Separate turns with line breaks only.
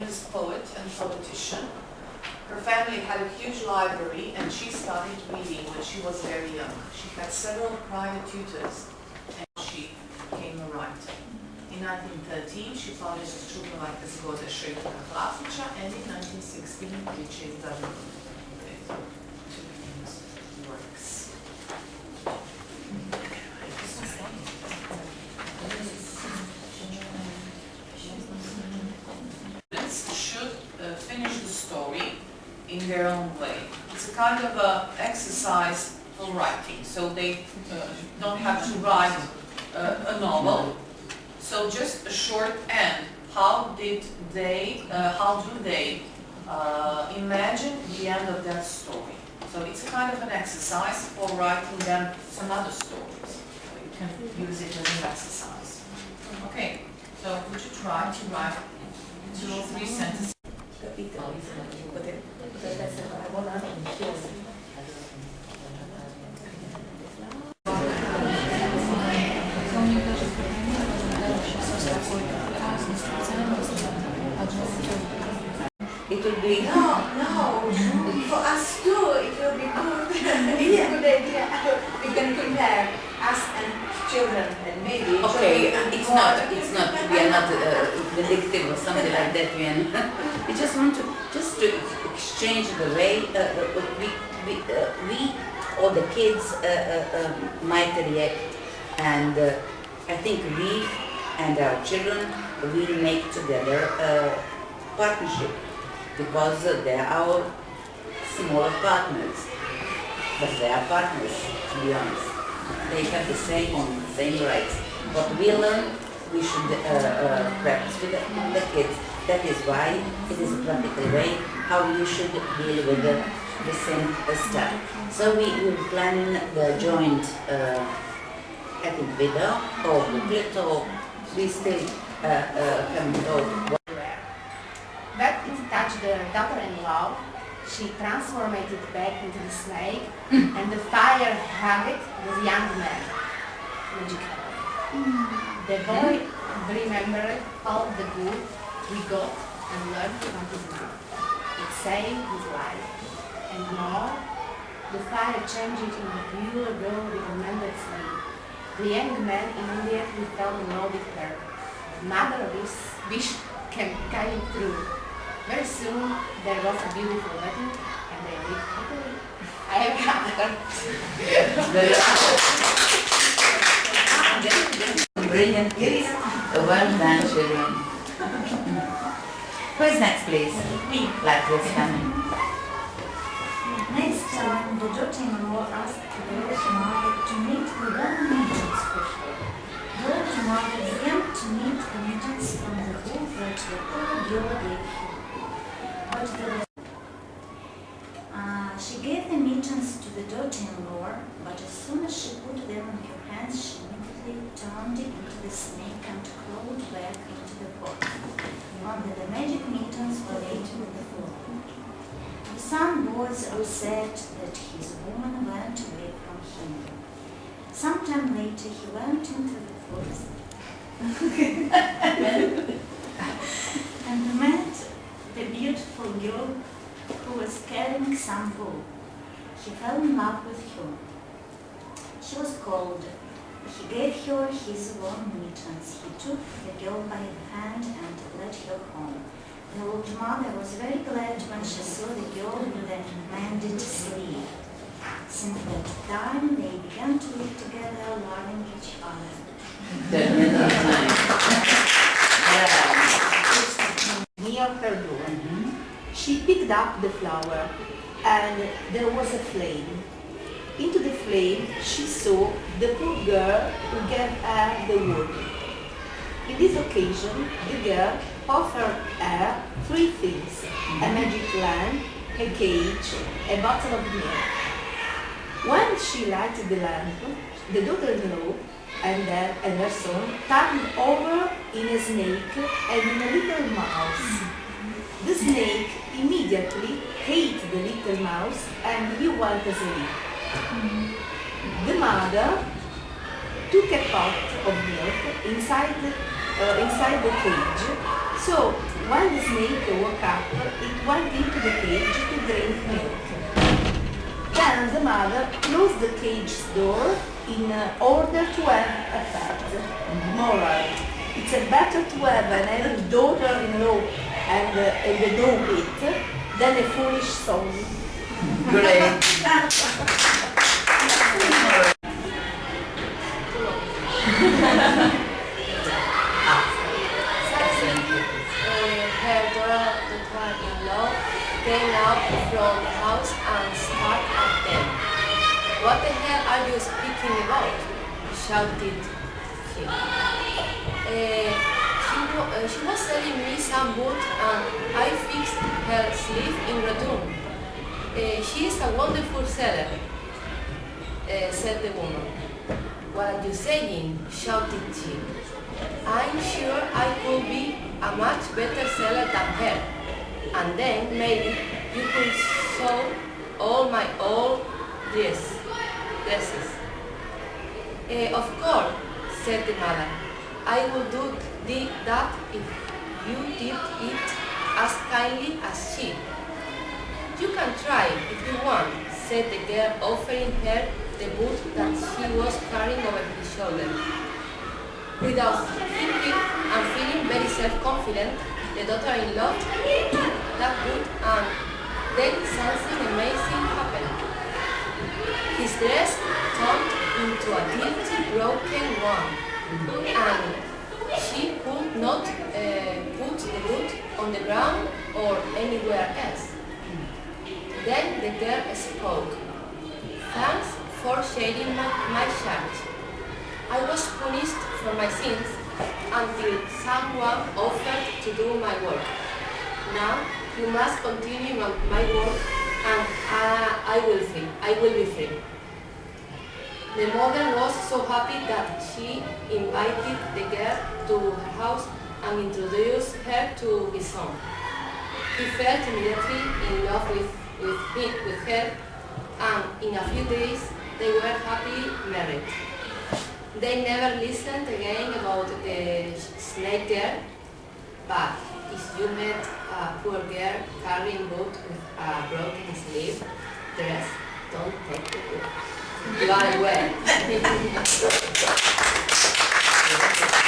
famous poet and politician. Her family had a huge library and she started reading when she was very young. She had several private tutors and she became a writer. In 1913 she published Čudnovate zgode Šejka Klasića, and in 1916 which is Zadar works. Should finish the story in their own way. It's a kind of a exercise for writing, so they don't have to write a novel. So just a short end. How do they imagine the end of that story? So it's a kind of an exercise for writing them some other stories. So you can use it as an exercise. Okay, so would you try to write 2 or 3 sentences?
It will be
no. For us too, it will be good. It's a good idea. We can compare us and children, and maybe.
okay. It's not. We are not vindictive or something like that. We just want to exchange the way we or the kids might react, and I think we and our children will make together a partnership, because they are our smaller partners, but they are partners, to be honest. They have the same rights. What we learn, we should practice with the kids. That is why it is a practical way how you should deal with the same stuff. So we will plan the joint, I think, video or booklet, or we still haven't thought.
But it touched the daughter-in-law. She transformed it back into the snake, and the fire hugged the young man. Magical. The boy remembered all the good we got and learned from his mom. It saved his life. And more, the fire changed it into a pure girl with a mended sleeve. The young man immediately fell in love with her. The mother of his wish came true. Very soon there was a beautiful wedding, and they lived happily ever after.
Brilliant kids. Well done, children. Who is next, please? Me. Like this coming.
Next time, the daughter-in-law asked the mother to meet the delegations for her. The mother began to meet the meetings from the book that the poor girl gave him. She gave the mittens to the daughter-in-law, but as soon as she put them in her hands, she immediately turned it into the snake and crawled back into the pot. Only the magic mittens were laid on the floor. The son was upset that his woman went away from him. Sometime later, he went into the forest and met the beautiful girl who was carrying some wool. He fell in love with her. She was cold. He gave her his warm mittens. He took the girl by the hand and led her home. The old mother was very glad when she saw the girl with the mended sleeve. Since that time, they began to live together, loving each other.
Near her door, she picked up the flower, and there was a flame. Into the flame, she saw the poor girl who gave her the wood. In this occasion, the girl offered her 3 things: a magic lamp, a cage, a bottle of milk. When she lighted the lamp, the daughter-in-law and her son turned over in a snake and in a little mouse. The snake immediately ate the little mouse, and he went asleep. The mother took a pot of milk inside the cage. So when the snake woke up, it went into the cage to drink milk. Then the mother closed the cage's door in order to have a pet. Moral: it's better to have an evil daughter-in-law and a dog it than a foolish son.
Great.
Her daughter-in-law came out from the house and started at them. "What the hell are you speaking about?" shouted he. She was selling me some wood and I fixed her sleeve in return. She is a wonderful seller, said the woman. "What are you saying?" shouted she. "I'm sure I could be a much better seller than her, and then maybe you could sew all my old dresses." "Of course," said the mother. "I will do that if you did it as kindly as she." "You can try if you want," said the girl, offering her the boot that she was carrying over his shoulder. Without thinking and feeling very self-confident, the daughter-in-law took that boot and then something amazing happened. His dress turned into a dirty, broken one, and she could not put the boot on the ground or anywhere else. Then the girl spoke. "Thanks for sharing my shirt. I was punished for my sins until someone offered to do my work. Now you must continue my work and I will be free." The mother was so happy that she invited the girl to her house and introduced her to his son. He fell immediately in love with her, and in a few days they were happily married. They never listened again about the snake girl, but if you met a poor girl carrying boot with a broken sleeve dress, don't take the boot. You are aware.